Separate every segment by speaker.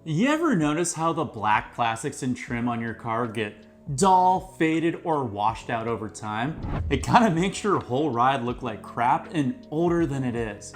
Speaker 1: You ever notice how the black plastics and trim on your car get dull, faded, or washed out over time? It kind of makes your whole ride look like crap and older than it is.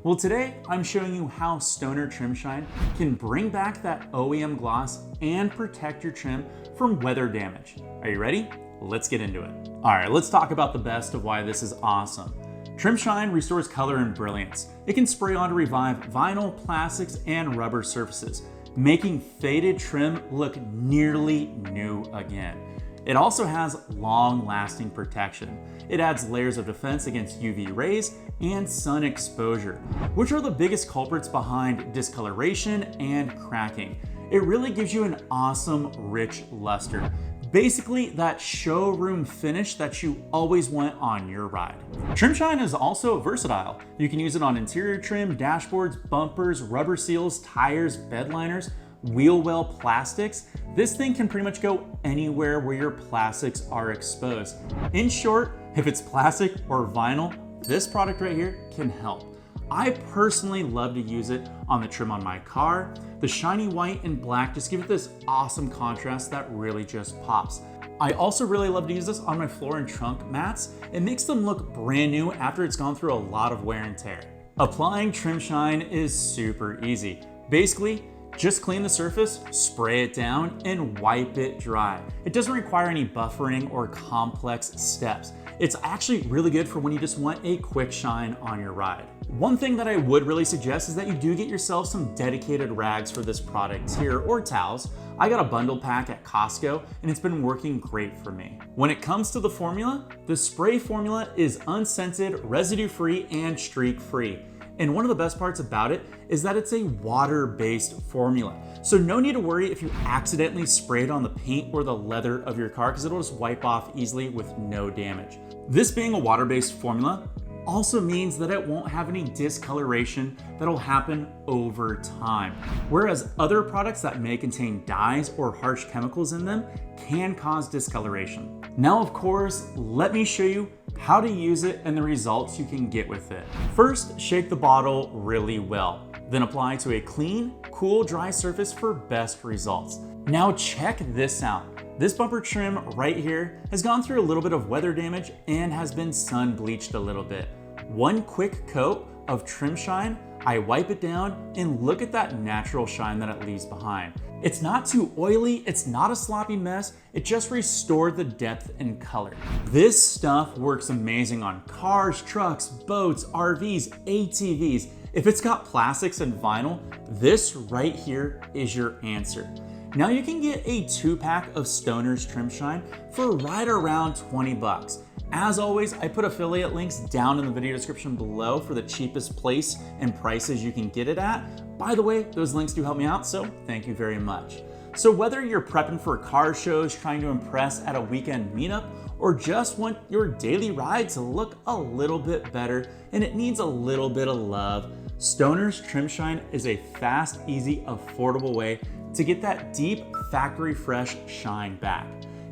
Speaker 1: Well, today I'm showing you how Stoner Trim Shine can bring back that OEM gloss and protect your trim from weather damage. Are you ready? Let's get into it. All right, let's talk about the best of why this is awesome. Trim Shine restores color and brilliance. It can spray on to revive vinyl, plastics, and rubber surfaces, making faded trim look nearly new again. It also has long-lasting protection. It adds layers of defense against UV rays and sun exposure, which are the biggest culprits behind discoloration and cracking. It really gives you an awesome, rich luster. Basically, that showroom finish that you always want on your ride. Trim Shine is also versatile. You can use it on interior trim, dashboards, bumpers, rubber seals, tires, bed liners, wheel well plastics. This thing can pretty much go anywhere where your plastics are exposed. In short, if it's plastic or vinyl, this product right here can help. I personally love to use it on the trim on my car. The shiny white and black just give it this awesome contrast that really just pops. I also really love to use this on my floor and trunk mats. It makes them look brand new after it's gone through a lot of wear and tear. Applying Trim Shine is super easy. Basically, just clean the surface, spray it down, and wipe it dry. It doesn't require any buffering or complex steps. It's actually really good for when you just want a quick shine on your ride. One thing that I would really suggest is that you do get yourself some dedicated rags for this product here, or towels. I got a bundle pack at Costco and it's been working great for me. When it comes to the formula, the spray formula is unscented, residue-free, and streak-free. And one of the best parts about it is that it's a water-based formula. So no need to worry if you accidentally spray it on the paint or the leather of your car, because it'll just wipe off easily with no damage. This being a water-based formula also means that it won't have any discoloration that'll happen over time. Whereas other products that may contain dyes or harsh chemicals in them can cause discoloration. Now, of course, let me show you how to use it and the results you can get with it. First, shake the bottle really well. Then apply to a clean, cool, dry surface for best results. Now check this out. This bumper trim right here has gone through a little bit of weather damage and has been sun bleached a little bit. One quick coat of Trim Shine, I wipe it down and look at that natural shine that it leaves behind. It's not too oily, it's not a sloppy mess, it just restored the depth and color. This stuff works amazing on cars, trucks, boats, RVs, ATVs. If it's got plastics and vinyl, this right here is your answer. Now you can get a 2-pack of Stoner's Trim Shine for right around 20 bucks. As always, I put affiliate links down in the video description below for the cheapest place and prices you can get it at. By the way, those links do help me out, so thank you very much. So whether you're prepping for car shows, trying to impress at a weekend meetup, or just want your daily ride to look a little bit better and it needs a little bit of love, Stoner's Trim Shine is a fast, easy, affordable way to get that deep, factory fresh shine back.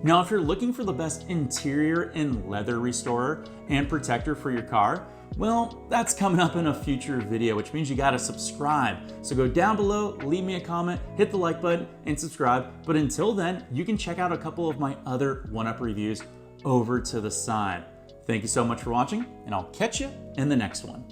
Speaker 1: Now, if you're looking for the best interior and leather restorer and protector for your car, well, that's coming up in a future video, which means you gotta subscribe. So go down below, leave me a comment, hit the like button, and subscribe. But until then, you can check out a couple of my other one-up reviews over to the side. Thank you so much for watching, and I'll catch you in the next one.